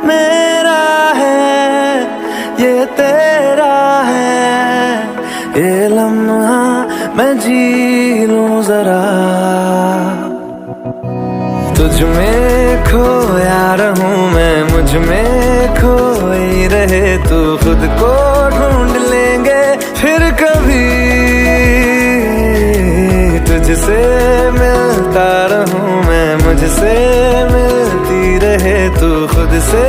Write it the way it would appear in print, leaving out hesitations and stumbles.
मेरा है, ये तेरा है, ये लम्हा मैं जी लूं जरा। तुझ में खोया रहूं मैं, मुझ में खोई रहे तू, खुद को ढूंढ लेंगे फिर कभी। तुझसे मिलता रहूं मैं, मुझसे मिलती रहे तू, खुद से